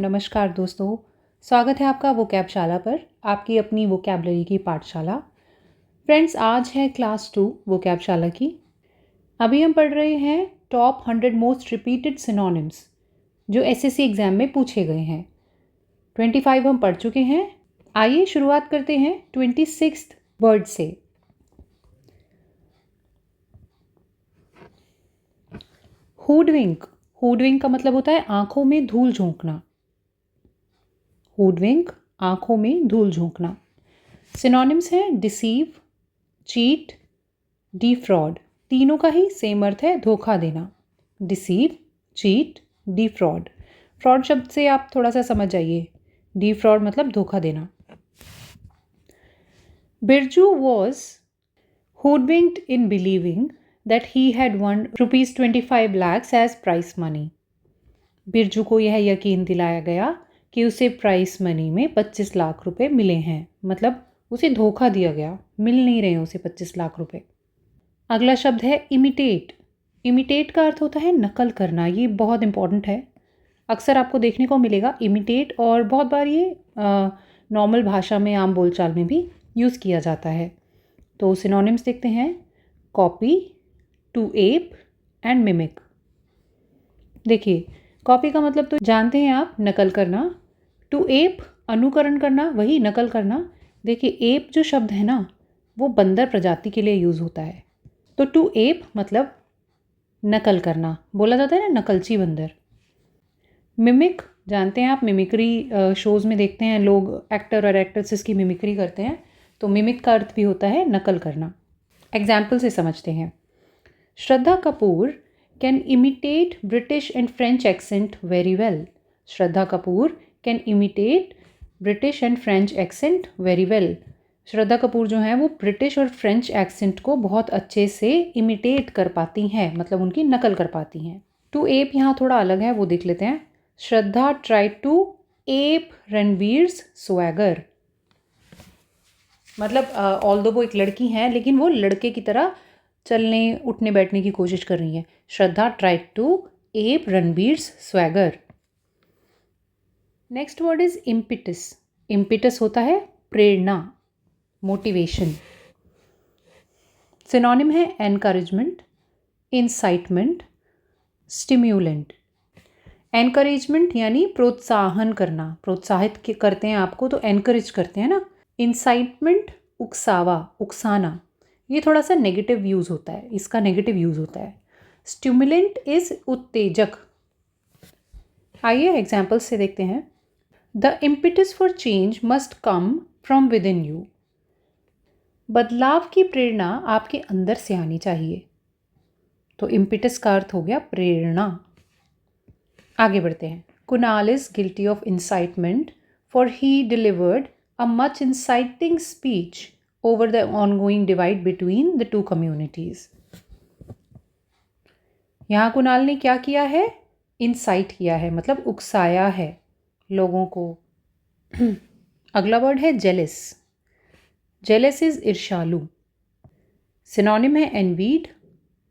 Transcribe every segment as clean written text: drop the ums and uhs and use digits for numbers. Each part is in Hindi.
नमस्कार दोस्तों। स्वागत है आपका वोकैबशाला पर, आपकी अपनी वोकैबलरी की पाठशाला। फ्रेंड्स, आज है क्लास 2 वोकैबशाला की। अभी हम पढ़ रहे हैं टॉप 100 मोस्ट रिपीटेड सिनोनिम्स जो एसएससी एग्ज़ाम में पूछे गए हैं। 25 हम पढ़ चुके हैं। आइए शुरुआत करते हैं 26th वर्ड से। हुडविंक। हुडविंक का मतलब होता है आंखों में धूल झोंकना। हुडविंक, आंखों में धूल झोंकना। सिनोनिम्स हैं डिसीव, चीट, डिफ्रॉड। तीनों का ही सेम अर्थ है, धोखा देना। Deceive, cheat, defrauded. फ्रॉड शब्द से आप थोड़ा सा समझ जाइए, डिफ्रॉड मतलब धोखा देना। Birju was hoodwinked in believing that he had won rupees 25 lakhs as prize money. Birju को यह यकीन दिलाया गया कि उसे प्राइस मनी में 25 लाख रुपए मिले हैं, मतलब उसे धोखा दिया गया, मिल नहीं रहे उसे 25 लाख रुपए। अगला शब्द है इमिटेट। इमिटेट का अर्थ होता है नकल करना। ये बहुत इंपॉर्टेंट है, अक्सर आपको देखने को मिलेगा इमिटेट, और बहुत बार ये नॉर्मल भाषा में, आम बोलचाल में भी यूज़ किया जाता है। तो सिनोनिम्स देखते हैं, copy, to ape and mimic. देखिए, कॉपी का मतलब तो जानते हैं आप, नकल करना। टू एप अनुकरण करना, वही नकल करना। देखिए, एप जो शब्द है ना, वो बंदर प्रजाति के लिए यूज़ होता है। तो टू एप मतलब नकल करना, बोला जाता है ना नकलची बंदर। मिमिक जानते हैं आप, मिमिक्री शोज़ में देखते हैं लोग, एक्टर और एक्ट्रेसेस की मिमिक्री करते हैं। तो मिमिक का अर्थ भी होता है नकल करना। एग्जाम्पल से समझते हैं। Shraddha Kapoor can imitate British and French accent very well. Shraddha Kapoor can imitate British and French accent very well. Shraddha Kapoor जो हैं वो ब्रिटिश और फ्रेंच एक्सेंट को बहुत अच्छे से इमिटेट कर पाती हैं, मतलब उनकी नकल कर पाती हैं। टू एप यहाँ थोड़ा अलग है, वो देख लेते हैं। श्रद्धा try to ape Ranbir's swagger. मतलब ऑल्दो वो एक लड़की हैं, लेकिन वो लड़के की तरह चलने उठने बैठने की कोशिश कर रही हैं। Shraddha tried to ape Ranbir's swagger. Next word is impetus. Impetus होता है प्रेरणा, मोटिवेशन। सिनोनिम है एनकरेजमेंट, इंसाइटमेंट, स्टिम्यूलेंट। एनकरेजमेंट यानी प्रोत्साहन करना, प्रोत्साहित करते हैं आपको तो एनकरेज करते हैं ना। इंसाइटमेंट उकसावा, उकसाना, ये थोड़ा सा नेगेटिव यूज़ होता है, इसका नेगेटिव यूज़ होता है। स्टिमुलेंट इज उत्तेजक। आइए एग्जाम्पल्स से देखते हैं। The impetus for change must come from with in you. बदलाव की प्रेरणा आपके अंदर से आनी चाहिए। तो इम्पिटस का अर्थ हो गया प्रेरणा। आगे बढ़ते हैं। Kunal is guilty of incitement for he delivered a much inciting speech over the ongoing divide between the two communities. यहाँ कुणाल ने क्या किया है? इंसाइट किया है, मतलब उकसाया है लोगों को। अगला वर्ड है जेलस। जेलस इज ईर्ष्यालु। सिनोनिम है एनवीड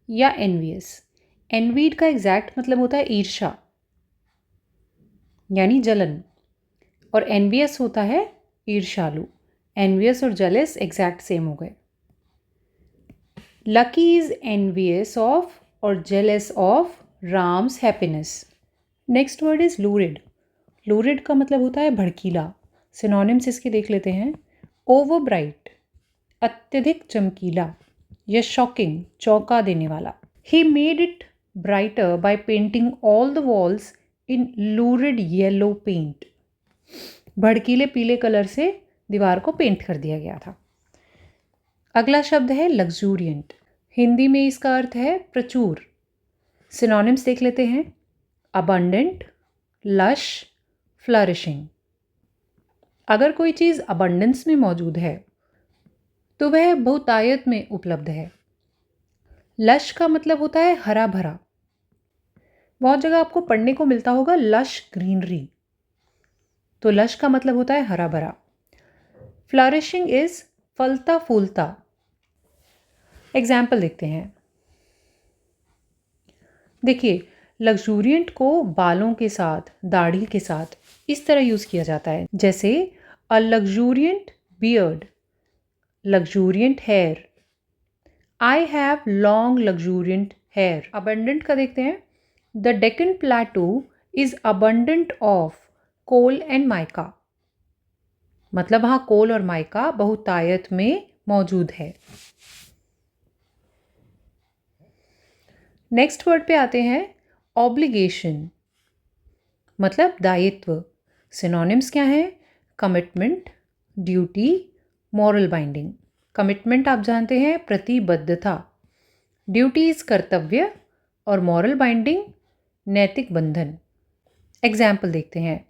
या एनवियस। एनवीड का एग्जैक्ट मतलब होता है ईर्ष्या यानी जलन, और एनवियस होता है ईर्ष्यालु। एनवियस और जेलस एग्जैक्ट सेम हो गए। लकी इज एनवियस ऑफ और jealous of Ram's happiness. Next word is lurid. Lurid का मतलब होता है भड़कीला। सिनोनिम्स इसके देख लेते हैं। ओवर ब्राइट, अत्यधिक चमकीला, या शॉकिंग, चौंका देने वाला। He made it brighter by painting all the walls in lurid yellow paint. भड़कीले पीले कलर से दीवार को पेंट कर दिया गया था। अगला शब्द है लग्जूरियंट। हिंदी में इसका अर्थ है प्रचुर। सिनोनिम्स देख लेते हैं। Abundant, lush, flourishing. अगर कोई चीज़ अबंडेंस में मौजूद है तो वह बहुतायत में उपलब्ध है। लश का मतलब होता है हरा भरा। बहुत जगह आपको पढ़ने को मिलता होगा लश ग्रीनरी, तो लश का मतलब होता है हरा भरा। फ्लरिशिंग इज फलता फूलता। एग्जाम्पल देखते हैं। देखिए, लग्जूरियंट को बालों के साथ, दाढ़ी के साथ इस तरह यूज़ किया जाता है, जैसे a luxuriant beard, luxuriant hair, I have long luxuriant hair. Abundant का देखते हैं, the Deccan plateau is abundant of coal and mica, मतलब वहाँ कोल और माइका बहुतायत में मौजूद है। नेक्स्ट वर्ड पे आते हैं, ऑब्लिगेशन, मतलब दायित्व। सिनोनिम्स क्या हैं? Commitment, duty, moral binding. Commitment आप जानते हैं, प्रतिबद्धता। ड्यूटीज कर्तव्य और मॉरल बाइंडिंग नैतिक बंधन। एग्जाम्पल देखते हैं,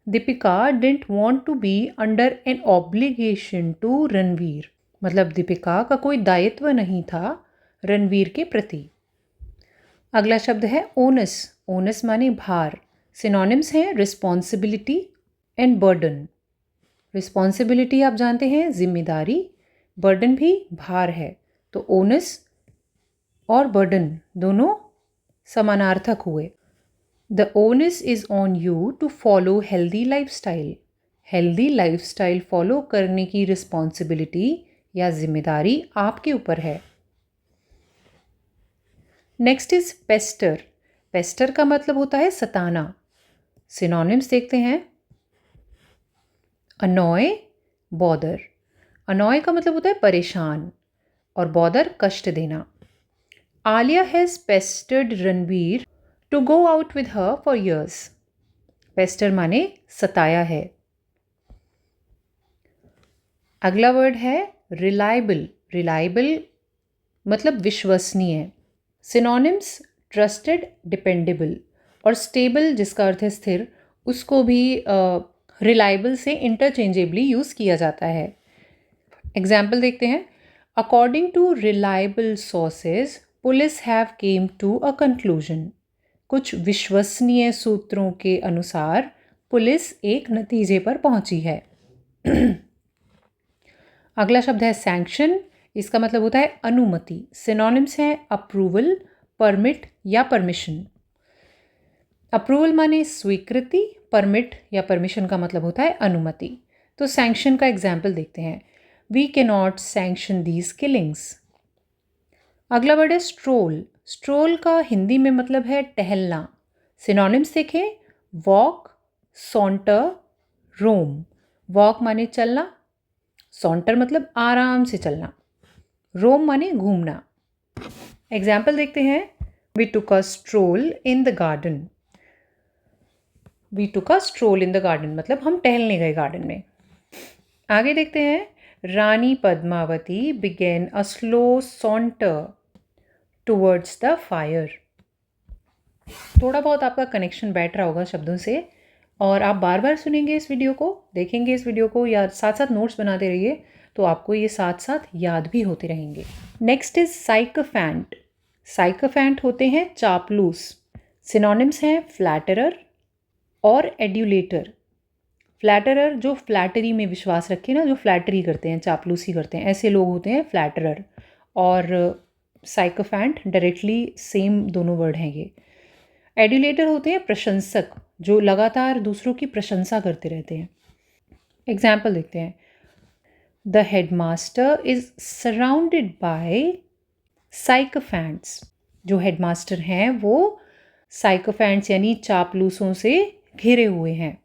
Deepika didn't want to be under an obligation to Ranveer, मतलब दीपिका का कोई दायित्व नहीं था रणवीर के प्रति। अगला शब्द है ओनस, ओनस माने भार। सिनोनिम्स हैं रिस्पॉन्सिबिलिटी एंड बर्डन। रिस्पॉन्सिबिलिटी आप जानते हैं जिम्मेदारी, बर्डन भी भार है, तो ओनस और बर्डन दोनों समानार्थक हुए। The onus is on you to follow healthy lifestyle, healthy lifestyle follow करने की रिस्पॉन्सिबिलिटी या जिम्मेदारी आपके ऊपर है। नेक्स्ट इज पेस्टर, पेस्टर का मतलब होता है सताना। सिनोनिम्स देखते हैं, अनॉय, बॉदर। अनॉय का मतलब होता है परेशान और बॉदर कष्ट देना। Alia has pestered Ranbir to go out with her for years. Pester माने सताया है। अगला वर्ड है रिलायबल, रिलायबल मतलब विश्वसनीय। सिनोनिम्स ट्रस्टेड, डिपेंडेबल और स्टेबल जिसका अर्थ है स्थिर, उसको भी रिलायबल से इंटरचेंजेबली यूज़ किया जाता है। एग्जाम्पल देखते हैं, according to reliable sources police have came to a conclusion. कुछ विश्वसनीय सूत्रों के अनुसार पुलिस एक नतीजे पर पहुंची है। अगला शब्द है सैंक्शन, इसका मतलब होता है अनुमति। सिनोनिम्स हैं अप्रूवल, परमिट या परमिशन। अप्रूवल माने स्वीकृति, परमिट या परमिशन का मतलब होता है अनुमति। तो सैंक्शन का एग्जाम्पल देखते हैं, we can not sanction these killings. अगला वर्ड है स्ट्रोल, स्ट्रोल का हिंदी में मतलब है टहलना। सिनोनिम्स देखें, वॉक, सॉन्टर, रोम। वॉक माने चलना, सॉन्टर मतलब आराम से चलना, रोम माने घूमना। एग्जाम्पल देखते हैं, we took a stroll in the garden. We took a stroll in the garden मतलब हम टहलने गए गार्डन में। आगे देखते हैं, Rani Padmavati began a slow saunter towards the fire. थोड़ा बहुत आपका कनेक्शन बैठ रहा होगा शब्दों से, और आप बार बार सुनेंगे इस वीडियो को, देखेंगे इस वीडियो को, या साथ साथ नोट्स बनाते रहिए, तो आपको ये साथ साथ याद भी होते रहेंगे। Next is साइकोफैंट। साइकोफैंट होते हैं चापलूस। सिनोनिम्स हैं फ्लैटरर और एड्यूलेटर। फ्लैटरर जो फ्लैटरी में विश्वास रखे ना, जो फ्लैटरी करते हैं, चापलूसी करते हैं, ऐसे लोग होते हैं फ्लैटरर। और साइकोफैंट डायरेक्टली सेम दोनों वर्ड हैं ये। एड्यूलेटर होते हैं प्रशंसक, जो लगातार दूसरों की प्रशंसा करते रहते हैं। एग्जाम्पल देखते हैं, the headmaster is surrounded by sycophants. जो हेडमास्टर हैं वो साइकोफैंट्स यानी चापलूसों से घिरे हुए हैं।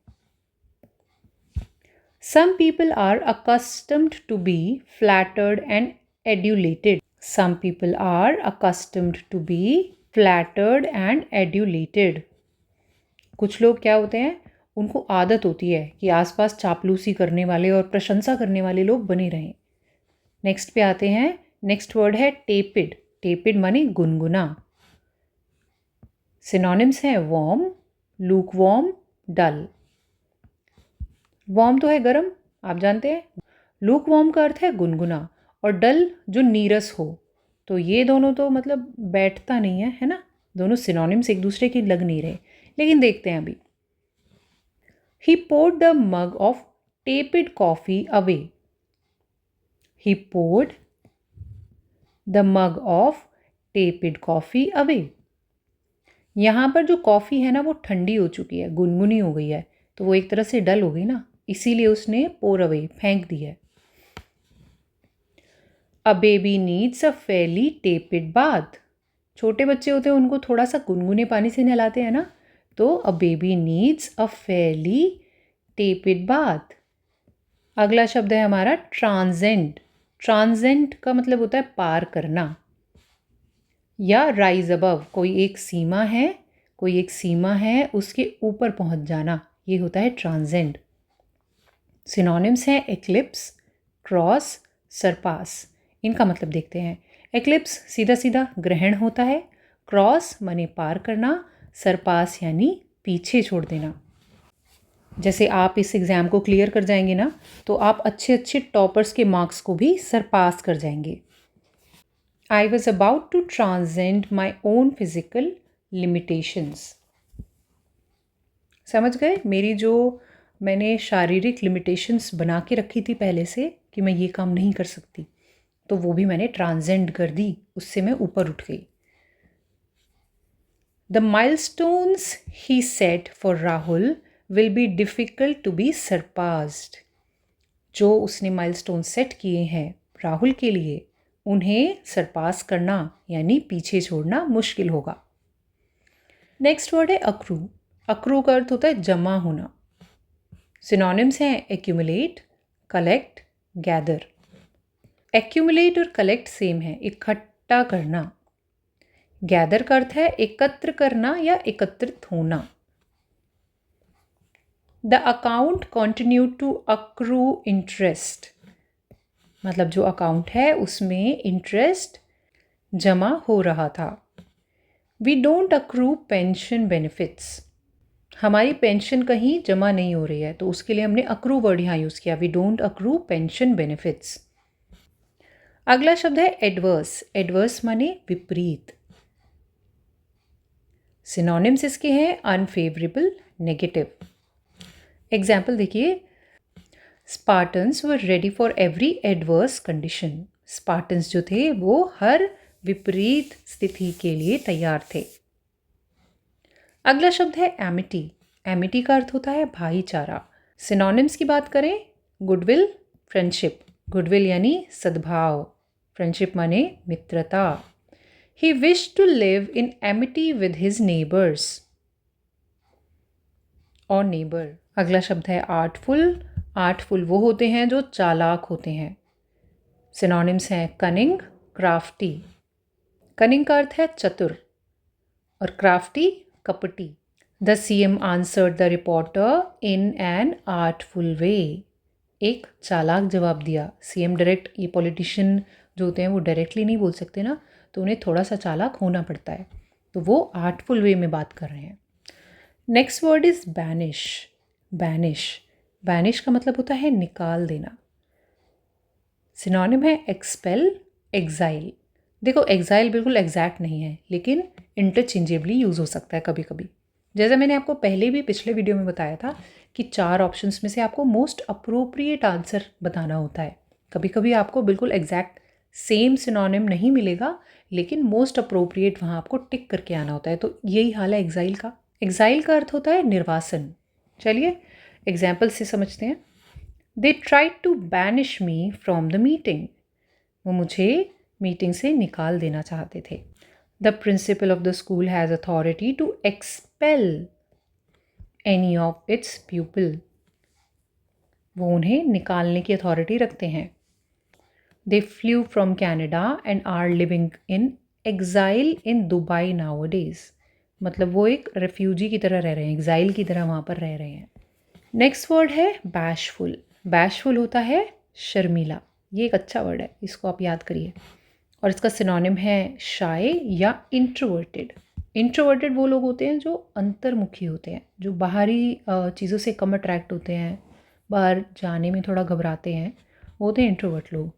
Some people are accustomed to be flattered and adulated. Some people are accustomed to be flattered and adulated. कुछ लोग क्या होते हैं, उनको आदत होती है कि आसपास चापलूसी करने वाले और प्रशंसा करने वाले लोग बने रहें। नेक्स्ट पे आते हैं, नेक्स्ट वर्ड है टेपिड। टेपिड माने गुनगुना। सिनोनिम्स हैं वार्म, लूक वार्म, डल। वार्म तो है गर्म, आप जानते हैं। लूक वार्म का अर्थ है गुनगुना, और डल जो नीरस हो। तो ये दोनों तो मतलब बैठता नहीं है, है ना। दोनों सिनोनिम्स एक दूसरे की लग नहीं रहे, लेकिन देखते हैं अभी। He poured the mug of tepid coffee away. He poured the mug of tepid coffee away. यहाँ पर जो कॉफ़ी है ना वो ठंडी हो चुकी है, गुनगुनी हो गई है, तो वो एक तरह से डल हो गई ना, इसीलिए उसने pour away फेंक दी है। A baby needs a fairly tepid bath. छोटे बच्चे होते हैं उनको थोड़ा सा गुनगुने पानी से नहलाते हैं ना, तो a baby needs a fairly tepid bath. अगला शब्द है हमारा ट्रांजेंट। ट्रांजेंट का मतलब होता है पार करना या राइज अबव, कोई एक सीमा है उसके ऊपर पहुंच जाना, ये होता है ट्रांजेंट। सिनोनिम्स हैं एक्लिप्स, क्रॉस, सरपास। इनका मतलब देखते हैं। एक्लिप्स सीधा सीधा ग्रहण होता है, क्रॉस माने पार करना, सरपास यानी पीछे छोड़ देना। जैसे आप इस एग्ज़ाम को क्लियर कर जाएंगे ना, तो आप अच्छे अच्छे टॉपर्स के मार्क्स को भी सरपास कर जाएंगे। I was about to transcend my own physical limitations. समझ गए? मेरी जो मैंने शारीरिक लिमिटेशंस बना के रखी थी पहले से कि मैं ये काम नहीं कर सकती, तो वो भी मैंने ट्रांसेंड कर दी, उससे मैं ऊपर उठ गई। The milestones he set for Rahul will be difficult to be surpassed. जो उसने माइलस्टोन सेट किए हैं राहुल के लिए, उन्हें सरपास करना यानी पीछे छोड़ना मुश्किल होगा। नेक्स्ट वर्ड है अक्रू। अक्रू का अर्थ होता है जमा होना। सिनोनिम्स हैं एक्यूमुलेट, कलेक्ट, गैदर। एक्यूमुलेट और कलेक्ट सेम है, इकट्ठा करना। गैदर का अर्थ है एकत्र करना या एकत्रित होना। The account continue to accrue interest, मतलब जो अकाउंट है उसमें इंटरेस्ट जमा हो रहा था। We don't accrue pension benefits, हमारी पेंशन कहीं जमा नहीं हो रही है, तो उसके लिए हमने अक्रू वर्ड यहाँ यूज़ किया। We don't accrue pension benefits. अगला शब्द है एडवर्स। एडवर्स माने विपरीत। सिनोनिम्स इसके हैं अनफेवरेबल, नेगेटिव। एग्जाम्पल देखिए, Spartans were ready for every adverse condition. Spartans जो थे वो हर विपरीत स्थिति के लिए तैयार थे। अगला शब्द है एमिटी। एमिटी का अर्थ होता है भाईचारा। सिनोनिम्स की बात करें, गुडविल, फ्रेंडशिप। गुडविल यानी सद्भाव, फ्रेंडशिप माने मित्रता। He wish to live in amity with his neighbours और नेबर। अगला शब्द है आर्टफुल। आर्टफुल वो होते हैं जो चालाक होते हैं। सिनोनिम्स हैं कनिंग, क्राफ्टी। कनिंग का अर्थ है चतुर और क्राफ्टी कपटी। The CM answered the reporter in an artful way. एक चालाक जवाब दिया। सीएम डायरेक्ट, ये पॉलिटिशियन जो होते हैं वो डायरेक्टली नहीं बोल सकते ना, तो उन्हें थोड़ा सा चालाक होना पड़ता है, तो वो आर्टफुल वे में बात कर रहे हैं। Next word is banish. Banish, banish का मतलब होता है निकाल देना। सिनोनिम है एक्सपेल, एग्जाइल। देखो एग्जाइल बिल्कुल एग्जैक्ट नहीं है, लेकिन इंटरचेंजेबली यूज़ हो सकता है कभी कभी। जैसा मैंने आपको पहले भी पिछले वीडियो में बताया था कि 4 ऑप्शंस में से आपको मोस्ट अप्रोप्रिएट आंसर बताना होता है। कभी कभी आपको बिल्कुल एग्जैक्ट सेम सिनोनिम नहीं मिलेगा, लेकिन मोस्ट अप्रोप्रिएट वहाँ आपको टिक करके आना होता है। तो यही हाल है एग्जाइल का। एग्जाइल का अर्थ होता है निर्वासन। चलिए एग्जाम्पल से समझते हैं। They tried to banish me from the meeting. वो मुझे मीटिंग से निकाल देना चाहते थे। The principal of the school has authority to expel any of its pupil. वो उन्हें निकालने की अथॉरिटी रखते हैं। They flew from Canada and are living in exile in Dubai nowadays. मतलब वो एक रेफ्यूजी की तरह रह रहे हैं, एग्जाइल की तरह वहाँ पर रह रहे हैं। नेक्स्ट वर्ड है बैशफुल। बैशफुल होता है शर्मीला। ये एक अच्छा वर्ड है, इसको आप याद करिए। और इसका सिनोनिम है शाय या इंट्रोवर्टेड। इंट्रोवर्टेड वो लोग होते हैं जो अंतर्मुखी होते हैं, जो बाहरी चीज़ों से कम अट्रैक्ट होते हैं, बाहर जाने में थोड़ा घबराते हैं, वो होते हैं इंट्रोवर्ट लोग।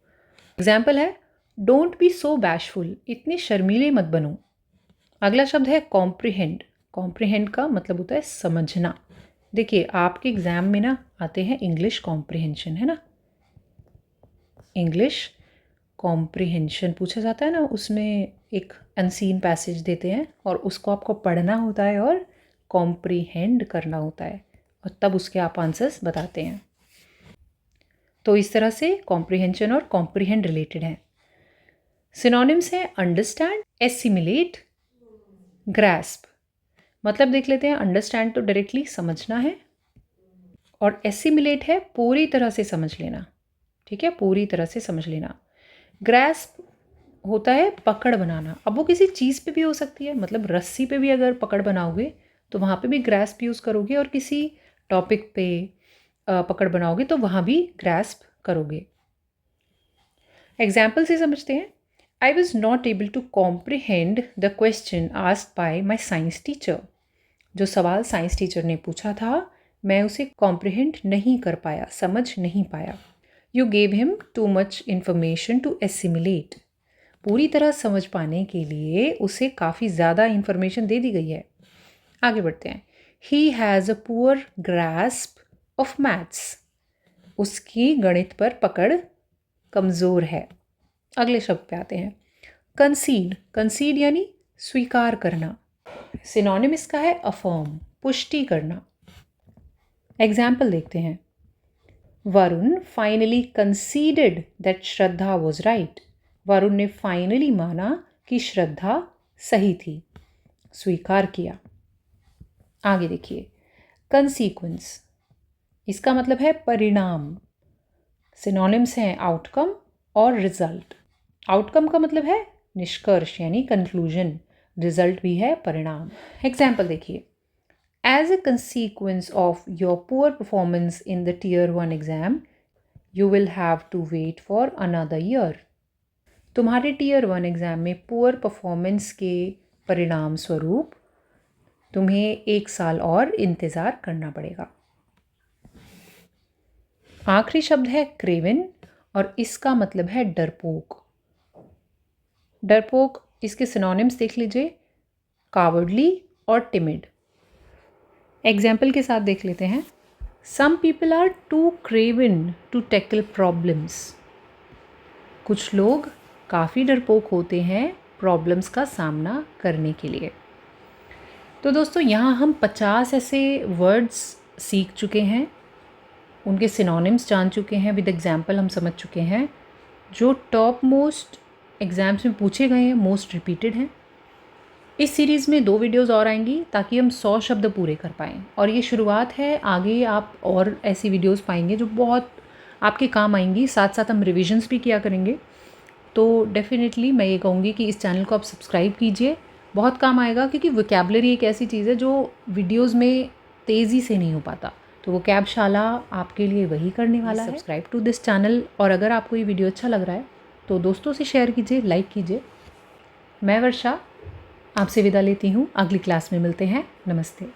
एग्जाम्पल है डोंट बी सो बैशफुल, इतने शर्मीले मत बनो। अगला शब्द है कॉम्प्रिहेंड। कॉम्प्रिहेंड का मतलब होता है समझना। देखिए आपके एग्ज़ाम में ना आते हैं इंग्लिश कॉम्प्रिहेंशन, है ना, इंग्लिश कॉम्प्रिहेंशन पूछा जाता है ना, उसमें एक अनसीन पैसेज देते हैं और उसको आपको पढ़ना होता है और कॉम्प्रिहेंड करना होता है। और तब उसके आप आंसर्स बताते हैं। तो इस तरह से कॉम्प्रिहेंशन और कॉम्प्रिहेंड रिलेटेड हैं। सिनोनिम्स हैं अंडरस्टैंड, एसिमिलेट, ग्रैस्प। मतलब देख लेते हैं। अंडरस्टैंड तो डायरेक्टली समझना है और एसिमिलेट है पूरी तरह से समझ लेना। ठीक है, पूरी तरह से समझ लेना। ग्रैस्प होता है पकड़ बनाना। अब वो किसी चीज़ पे भी हो सकती है, मतलब रस्सी पे भी अगर पकड़ बनाओगे तो वहाँ पे भी ग्रैस्प यूज़ करोगे, और किसी टॉपिक पे पकड़ बनाओगे तो वहाँ भी ग्रैस्प करोगे। एग्जाम्पल से समझते हैं। I was not able to comprehend the question asked by my science teacher. जो सवाल साइंस टीचर ने पूछा था मैं उसे कॉम्प्रिहेंड नहीं कर पाया, समझ नहीं पाया। You gave him too much information to assimilate. पूरी तरह समझ पाने के लिए उसे काफ़ी ज़्यादा इंफॉर्मेशन दे दी गई है। आगे बढ़ते हैं। He has a poor grasp of maths. उसकी गणित पर पकड़ कमज़ोर है। अगले शब्द पे आते हैं। कंसीड, कंसीड यानी स्वीकार करना। सिनोनिम इसका है अफर्म, पुष्टि करना। एग्जाम्पल देखते हैं। Varun finally conceded that Shraddha was right. Varun ने फाइनली माना कि श्रद्धा सही थी, स्वीकार किया। आगे देखिए। कंसीक्वेंस, इसका मतलब है परिणाम। सिनोनिम्स हैं आउटकम और रिजल्ट। आउटकम का मतलब है निष्कर्ष यानी कंक्लूजन, रिजल्ट भी है परिणाम। एग्जाम्पल देखिए। As a consequence of your poor performance in the tier 1 exam you will have to wait for another year. तुम्हारे टीयर 1 एग्जाम में पुअर परफॉर्मेंस के परिणाम स्वरूप तुम्हें 1 साल और इंतज़ार करना पड़ेगा। आखिरी शब्द है क्रेवन और इसका मतलब है डरपोक। डरपोक, इसके सिनोनिम्स देख लीजिए, कावर्डली और टिमिड। एग्जाम्पल के साथ देख लेते हैं। Some people are too craven to tackle problems. कुछ लोग काफ़ी डरपोक होते हैं प्रॉब्लम्स का सामना करने के लिए। तो दोस्तों यहाँ हम 50 ऐसे वर्ड्स सीख चुके हैं, उनके सिनोनिम्स जान चुके हैं, विद एग्जाम्पल हम समझ चुके हैं, जो टॉप मोस्ट एग्ज़ाम्स में पूछे गए हैं, मोस्ट रिपीटेड हैं। इस सीरीज़ में 2 वीडियोज़ और आएंगी ताकि हम 100 शब्द पूरे कर पाएँ, और ये शुरुआत है। आगे आप और ऐसी वीडियोज़ पाएंगे जो बहुत आपके काम आएंगी। साथ साथ हम रिविजन्स भी किया करेंगे। तो डेफिनेटली मैं ये कहूँगी कि इस चैनल को आप सब्सक्राइब कीजिए, बहुत काम आएगा, क्योंकि वोकैबुलरी एक ऐसी चीज़ है जो वीडियोज़ में तेज़ी से नहीं हो पाता। तो वो कैबशाला आपके लिए वही करने वाला है। सब्सक्राइब टू दिस चैनल, और अगर आपको ये वीडियो अच्छा लग रहा है तो दोस्तों से शेयर कीजिए, लाइक कीजिए। मैं वर्षा आपसे विदा लेती हूँ, अगली क्लास में मिलते हैं। नमस्ते।